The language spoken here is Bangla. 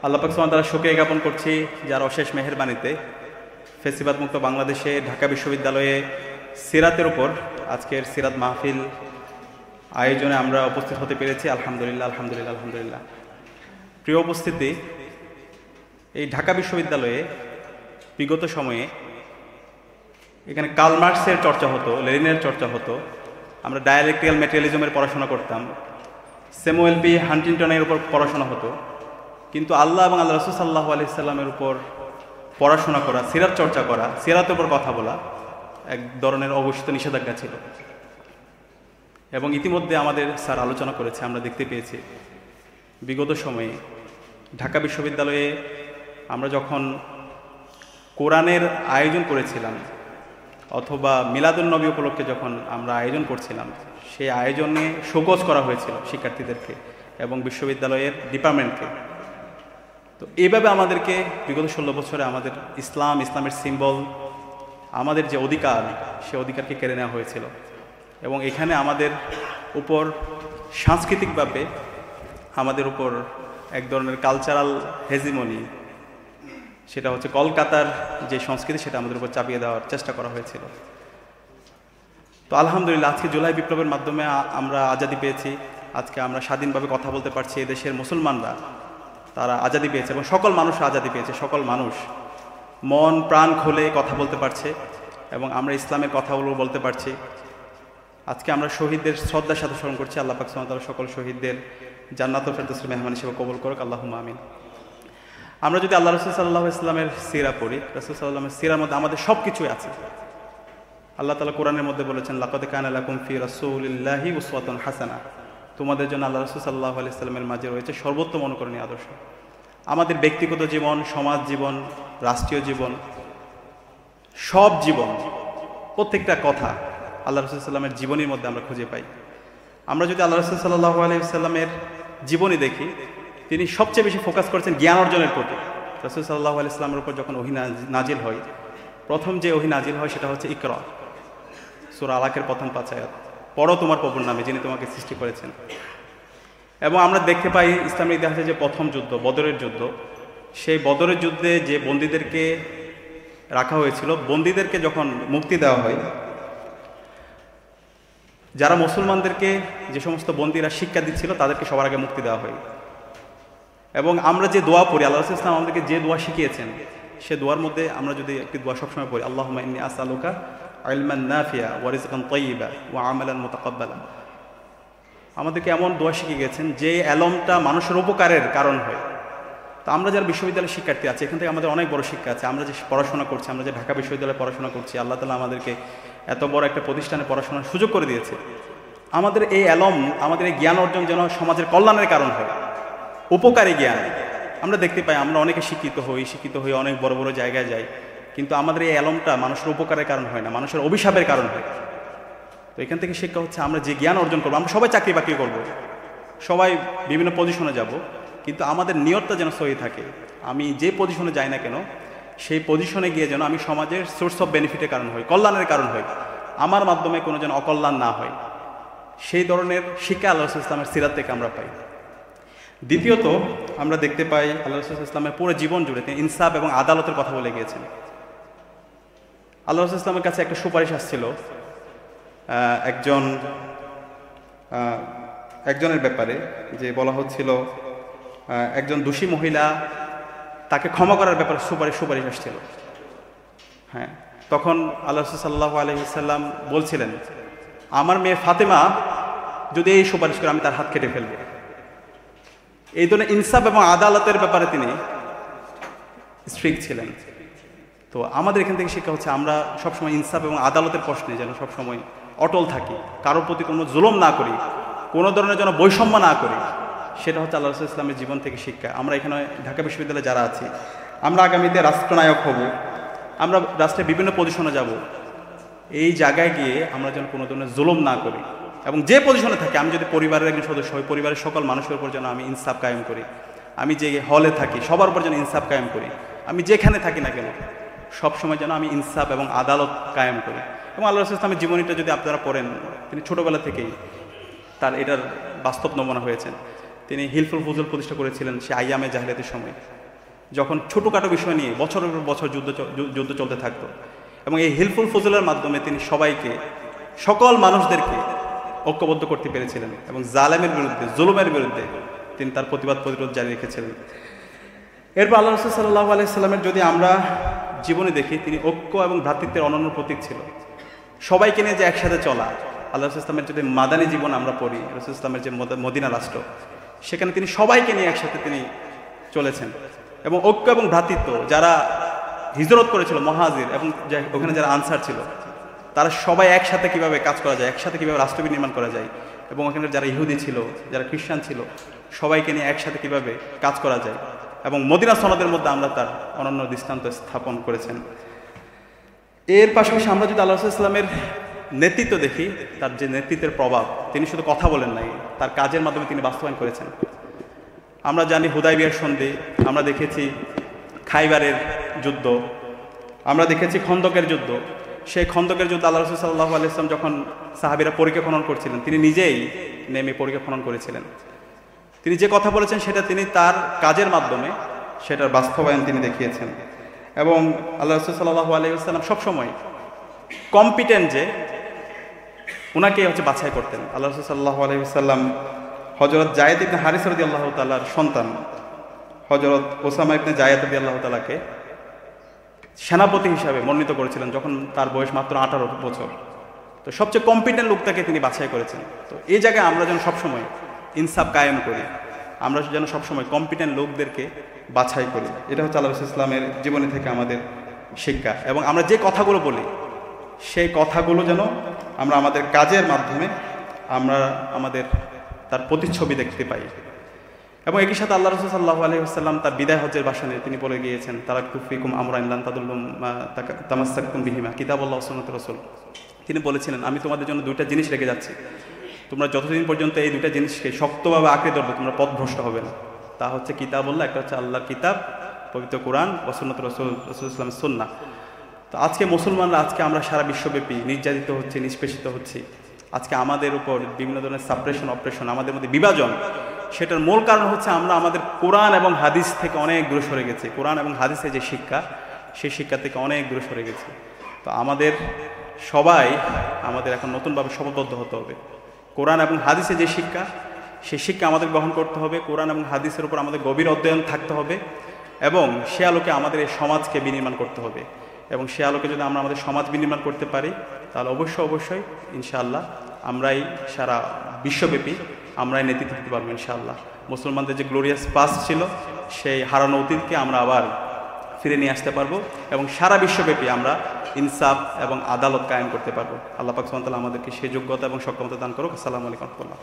আল্লাহ পাক সুবহানাহু ওয়া তাআলা শুকরিয়া জ্ঞাপন করছি যার অশেষ মেহেরবানিতে ফেসিবাদ মুক্ত বাংলাদেশে ঢাকা বিশ্ববিদ্যালয়ে সিরাতের উপর আজকের সিরাত মাহফিল আয়োজনে আমরা উপস্থিত হতে পেরেছি। আলহামদুলিল্লাহ, আলহামদুলিল্লাহ, আলহামদুলিল্লাহ। প্রিয় উপস্থিতি, এই ঢাকা বিশ্ববিদ্যালয়ে বিগত সময়ে এখানে কার্ল মার্কসের চর্চা হতো, লেনিনের চর্চা হতো, আমরা ডায়ালেকটিক্যাল ম্যাটেরিয়ালিজমের পড়াশোনা করতাম, স্যামুয়েল পি হান্টিংটনের উপর পড়াশোনা হতো। কিন্তু আল্লাহ এবং আল্লাহ রাসূল সাল্লাল্লাহু আলাইহি সাল্লামের উপর পড়াশোনা করা, সিরাত চর্চা করা, সিরাতের উপর কথা বলা এক ধরনের অঘোষিত নিষেধাজ্ঞা ছিল। এবং ইতিমধ্যে আমাদের স্যার আলোচনা করেছে, আমরা দেখতে পেয়েছি বিগত সময়ে ঢাকা বিশ্ববিদ্যালয়ে আমরা যখন কোরআনের আয়োজন করেছিলাম অথবা মিলাদুন নবী উপলক্ষে যখন আমরা আয়োজন করছিলাম, সেই আয়োজনে শোকজ করা হয়েছিল শিক্ষার্থীদেরকে এবং বিশ্ববিদ্যালয়ের ডিপার্টমেন্টকে। তো এইভাবে আমাদেরকে বিগত 16 বছরে আমাদের ইসলামের সিম্বল, আমাদের যে অধিকার, সে অধিকারকে কেড়ে নেওয়া হয়েছিল। এবং এখানে আমাদের উপর সাংস্কৃতিকভাবে আমাদের উপর এক ধরনের কালচারাল হেজিমনি, সেটা হচ্ছে কলকাতার যে সংস্কৃতি, সেটা আমাদের উপর চাপিয়ে দেওয়ার চেষ্টা করা হয়েছিল। তো আলহামদুলিল্লাহ, আজকে জুলাই বিপ্লবের মাধ্যমে আমরা আজাদি পেয়েছি। আজকে আমরা স্বাধীনভাবে কথা বলতে পারছি। এদেশের মুসলমানরা তারা আজাদি পেয়েছে এবং সকল মানুষ আজাদি পেয়েছে। সকল মানুষ মন প্রাণ খুলে কথা বলতে পারছে এবং আমরা ইসলামের কথাগুলো বলতে পারছি। আজকে আমরা শহীদদের শ্রদ্ধার সাথে স্মরণ করছি। আল্লাহ পাক সুবহানাহু ওয়া তাআলা সকল শহীদদের জান্নাতুল ফেরদৌসের মেহমান হিসেবে কবুল করুক, আল্লাহুম্মা আমিন। আমরা যদি আল্লাহ রাসূল সাল্লাল্লাহু আলাইহি ওয়াসাল্লামের সিরা পড়ি, রাসূল সাল্লাল্লাহু আলাইহি ওয়াসাল্লামের সিরার মধ্যে আমাদের সব কিছুই আছে। আল্লাহ তাআলা কোরআনের মধ্যে বলেছেন, লাকাদ কানা লাকুম ফি রাসূলিল্লাহি উসওয়াতুন হাসানা, তোমাদের জন্য আল্লাহ রাসূল সাল্লাল্লাহু আলাইহি ওয়াসাল্লামের মাঝে রয়েছে সর্বোত্তম অনুকরণীয় আদর্শ। আমাদের ব্যক্তিগত জীবন, সমাজ জীবন, রাষ্ট্রীয় জীবন, সব জীবন, প্রত্যেকটা কথা আল্লাহ রাসূল সাল্লামের জীবনীর মধ্যে আমরা খুঁজে পাই। আমরা যদি আল্লাহ রাসূল সাল্লাল্লাহু আলাইহি ওয়াসাল্লামের জীবনী দেখি, তিনি সবচেয়ে বেশি ফোকাস করেছেন জ্ঞান অর্জনের প্রতি। রাসূল সাল্লাল্লাহু আলাইহি ওয়াসাল্লামের উপর যখন ওহী নাজিল হয়, প্রথম যে ওহী নাজিল হয় সেটা হচ্ছে ইকরা, সূরা আলাকের প্রথম 5 আয়াত, পড়ো তোমার প্রভুর নামে যিনি তোমাকে সৃষ্টি করেছেন। এবং আমরা দেখতে পাই ইসলামের ইতিহাসে যে প্রথম যুদ্ধ, বদরের যুদ্ধ, সেই বদরের যুদ্ধে যে বন্দীদেরকে রাখা হয়েছিল, বন্দীদেরকে যখন মুক্তি দেওয়া হয়, যারা মুসলমানদেরকে, যে সমস্ত বন্দীরা শিক্ষা দিচ্ছিল, তাদেরকে সবার আগে মুক্তি দেওয়া হয়। এবং আমরা যে দোয়া পড়ি, আল্লাহ রাসূল সাল্লাল্লাহু আলাইহি ওয়াসাল্লাম আমাদেরকে যে দোয়া শিখিয়েছেন, সে দোয়ার মধ্যে আমরা যদি একটি দোয়া সবসময় পড়ি, আল্লাহুম্মা ইন্নী আসআলুকা ইলমান নাফিয়া ওয়া রিজকান তাইয়্যিবা ওয়া আমালান মুতাকাব্বালা, আমাদেরকে এমন দোয়া শিখিয়ে গেছেন যে এলমটা মানুষের উপকারের কারণ হয়। তো আমরা যারা বিশ্ববিদ্যালয়ের শিক্ষার্থী আছে, এখান থেকে আমাদের অনেক বড় শিক্ষা আছে। আমরা যে পড়াশোনা করছি, আমরা যে ঢাকা বিশ্ববিদ্যালয়ে পড়াশোনা করছি, আল্লাহ তাআলা আমাদেরকে এত বড় একটা প্রতিষ্ঠানে পড়াশোনার সুযোগ করে দিয়েছে। আমাদের এই এলম, আমাদের এই জ্ঞান অর্জন যেন সমাজের কল্যাণের কারণ হয়, উপকারী জ্ঞান। আমরা দেখতে পাই আমরা অনেকে শিক্ষিত হই, অনেক বড় বড় জায়গায় যাই, কিন্তু আমাদের এই এলমটা মানুষের উপকারের কারণ হয় না, মানুষের অভিশাপের কারণ হয়। তো এখান থেকে শিক্ষা হচ্ছে, আমরা যে জ্ঞান অর্জন করবো, আমরা সবাই চাকরি বাকরি করবো, সবাই বিভিন্ন পজিশনে যাব, কিন্তু আমাদের নিয়তটা যেন সহি থাকে। আমি যে পজিশনে যাই না কেন, সেই পজিশনে গিয়ে যেন আমি সমাজের সোর্স অফ বেনিফিটের কারণ হই, কল্যাণের কারণ হই, আমার মাধ্যমে কোনো যেন অকল্যাণ না হয়, সেই ধরনের শিক্ষা আল্লাহ রাসূল ইসলামের সিরাত থেকে আমরা পাই। দ্বিতীয়ত, আমরা দেখতে পাই আল্লাহ রাসূল ইসলামের পুরো জীবন জুড়ে তিনি ইনসাফ এবং আদালতের কথা বলে গিয়েছেন। আল্লাহ রাসূল ইসলামের কাছে একটা সুপারিশ আসছিল একজনের ব্যাপারে, যে বলা হচ্ছিল একজন দোষী মহিলা, তাকে ক্ষমা করার ব্যাপারে সুপারিশ আসছিল। হ্যাঁ, তখন আল্লাহ রাসূল সাল্লাল্লাহু আলাইহি ওয়াসাল্লাম বলছিলেন, আমার মেয়ে ফাতেমা যদি এই সুপারিশ করে, আমি তার হাত কেটে ফেলব। এই ধরনের ইনসাফ এবং আদালতের ব্যাপারে তিনি স্ট্রিক্ট ছিলেন। তো আমাদের এখান থেকে শিক্ষা হচ্ছে, আমরা সবসময় ইনসাফ এবং আদালতের প্রশ্নে যেন সবসময় অটল থাকি, কারোর প্রতি কোনো জুলুম না করি, কোনো ধরনের যেন বৈষম্য না করি। সেটা হচ্ছে আল্লাহ রাসূল ইসলামের জীবন থেকে শিক্ষা। আমরা এখানে ঢাকা বিশ্ববিদ্যালয়ে যারা আছি, আমরা আগামীতে রাষ্ট্রনায়ক হব, আমরা রাষ্ট্রের বিভিন্ন পজিশনে যাব, এই জায়গায় গিয়ে আমরা যেন কোনো ধরনের জুলুম না করি। এবং যে পজিশনে থাকি, আমি যদি পরিবারের একজন সদস্য হই, পরিবারের সকল মানুষের উপর যেন আমি ইনসাফ কায়েম করি। আমি যে হলে থাকি, সবার উপর যেন ইনসাফ কায়েম করি। আমি যেখানে থাকি না কেন, সবসময় যেন আমি ইনসাফ এবং আদালত কায়েম করি। এবং আল্লাহ রাসূল ইসলামের জীবনীটা যদি আপনারা পড়েন, তিনি ছোটোবেলা থেকেই তার এটার বাস্তব নমুনা হয়েছেন। তিনি হিলফুল ফুজুল প্রতিষ্ঠা করেছিলেন সে আইয়ামে জাহিলিয়াতের সময়, যখন ছোটোখাটো বিষয় নিয়ে বছরের পর বছর যুদ্ধ চলতে থাকতো। এবং এই হিলফুল ফুজুলের মাধ্যমে তিনি সবাইকে, সকল মানুষদেরকে ঐক্যবদ্ধ করতে পেরেছিলেন এবং জালেমের বিরুদ্ধে, জুলুমের বিরুদ্ধে তিনি তার প্রতিরোধ জারি রেখেছিলেন। এরপর আল্লাহ রাসূল সাল্লাল্লাহু আলাইহি সাল্লামের যদি আমরা জীবনে দেখি, তিনি ঐক্য এবং ভ্রাতৃত্বের অনন্য প্রতীক ছিল। সবাইকে নিয়ে যে একসাথে চলা, আল্লাহ রাসূল ইসলামের যদি মাদানী জীবন আমরা পড়ি, রাসূল ইসলামের যে মদিনা রাষ্ট্র, সেখানে তিনি সবাইকে নিয়ে একসাথে তিনি চলেছেন। এবং ঐক্য এবং ভ্রাতৃত্ব, যারা হিজরত করেছিল মহাজির এবং ওখানে যারা আনসার ছিল, তারা সবাই একসাথে কিভাবে কাজ করা যায়, একসাথে কিভাবে রাষ্ট্র নির্মাণ করা যায়, এবং ওখানে যারা ইহুদি ছিল, যারা খ্রিস্টান ছিল, সবাইকে নিয়ে একসাথে কিভাবে কাজ করা যায়, এবং মদিনা সনদের মধ্যে আমরা তার অনন্য দৃষ্টান্ত স্থাপন করেছেন। এর পাশাপাশি আমরা যদি আল্লাহ রাসূল ইসলামের নেতৃত্ব দেখি, তার যে নেতৃত্বের প্রভাব, তিনি শুধু কথা বলেন নাই, তার কাজের মাধ্যমে তিনি বাস্তবায়ন করেছেন। আমরা জানি হুদায়বিয়ার সন্ধি, আমরা দেখেছি খাইবারের যুদ্ধ, আমরা দেখেছি খন্দকের যুদ্ধ। সেই খন্দকের যুদ্ধ আল্লাহ রাসূল সাল্লাল্লাহু আলাইহি ওয়াসাল্লাম যখন সাহাবীরা পরীক্ষা খনন করছিলেন, তিনি নিজেই নেমে পরীক্ষা খনন করেছিলেন। তিনি যে কথা বলেছেন সেটা তিনি তার কাজের মাধ্যমে সেটার বাস্তবায়ন তিনি দেখিয়েছেন। এবং আল্লাহ রাসূল সাল্লাল্লাহু আলাইহি ওয়াসাল্লাম সবসময় কম্পিটেন্ট যে, ওনাকে বাছাই করতেন। আল্লাহ রাসূল সাল্লাল্লাহু আলাইহি ওয়াসাল্লাম হযরত যায়েদ ইবনে হারিস রাদিয়াল্লাহু তাআলার সন্তান হযরত ওসামা ইবনে যায়েদ রাদিয়াল্লাহু তাআলাকে সেনাপতি হিসাবে মনোনীত করেছিলেন যখন তার বয়স মাত্র 18 বছর। তো সবচেয়ে কম্পিটেন্ট লোকটাকে তিনি বাছাই করেছেন। তো এই জায়গায় আমরা যেন সবসময় ইনসাফ কায়েম করি, আমরা যেন সবসময় কম্পিটেন্ট লোকদেরকে বাছাই করি। এটা হচ্ছে আল্লাহ রাসূল ইসলামের জীবনী থেকে আমাদের শিক্ষা। এবং আমরা যে কথাগুলো বলি, সেই কথাগুলো যেন আমরা আমাদের কাজের মাধ্যমে আমরা আমাদের তার প্রতিচ্ছবি দেখতে পাই। এবং একই সাথে আল্লাহ রাসূল সাল্লাল্লাহু আলাইহি ওয়াসাল্লাম তার বিদায় হজ্জের ভাষণে তিনি বলে গিয়েছেন, তারাকতু ফিকুম আমরাইন লান তাদুল্লু মা তামাসসাকতুম বিহিমা কিতাবুল্লাহ ওয়া সুন্নাতুর রাসূল। তিনি বলেছিলেন, আমি তোমাদের জন্য দুইটা জিনিস রেখে যাচ্ছি, তোমরা যতদিন পর্যন্ত এই দুইটা জিনিসকে শক্তভাবে আঁকড়ে ধরবে, তোমরা পথভ্রষ্ট হবে না। তা হচ্ছে কিতাবুল্লাহ, একটা হচ্ছে আল্লাহর কিতাব পবিত্র কোরআন, ওয়া সুন্নাতুর রাসূল, রাসূলুল্লাহ ইসলামের সুন্নাহ। তো আজকে মুসলমানরা, আজকে আমরা সারা বিশ্বব্যাপী নির্যাতিত হচ্ছি, নিষ্পেষিত হচ্ছি। আজকে আমাদের উপর বিভিন্ন ধরনের সাপ্রেশন, অপারেশন, আমাদের মধ্যে বিভাজন, সেটার মূল কারণ হচ্ছে আমরা আমাদের কোরআন এবং হাদিস থেকে অনেক দূরে সরে গেছি। কোরআন এবং হাদিসের যে শিক্ষা, সেই শিক্ষা থেকে অনেক দূরে সরে গেছি। তো আমাদের সবাই এখন নতুনভাবে শপথবদ্ধ হতে হবে। কোরআন এবং হাদিসের যে শিক্ষা, সেই শিক্ষা আমাদের গ্রহণ করতে হবে। কোরআন এবং হাদিসের উপর আমাদের গভীর অধ্যয়ন থাকতে হবে এবং সে আলোকে আমাদের এই সমাজকে বিনির্মাণ করতে হবে। এবং সে আলোকে যদি আমরা আমাদের সমাজ বিনির্মাণ করতে পারি, তাহলে অবশ্যই ইনশাআল্লাহ আমরাই সারা বিশ্বব্যাপী আমরাই নেতৃত্ব দিতে পারবো ইনশাআল্লাহ। মুসলমানদের যে গ্লোরিয়াস পাস্ট ছিল, সেই হারানো অতীতকে আমরা আবার ফিরে নিয়ে আসতে পারবো এবং সারা বিশ্বব্যাপী আমরা ইনসাফ এবং আদালত কায়েম করতে পারবো। আল্লাহ পাক সুবহানাহু ওয়া তাআলা আমাদেরকে সেই যোগ্যতা এবং সক্ষমতা দান করুক। আসসালামু আলাইকুম ওয়া রাহমাতুল্লাহ।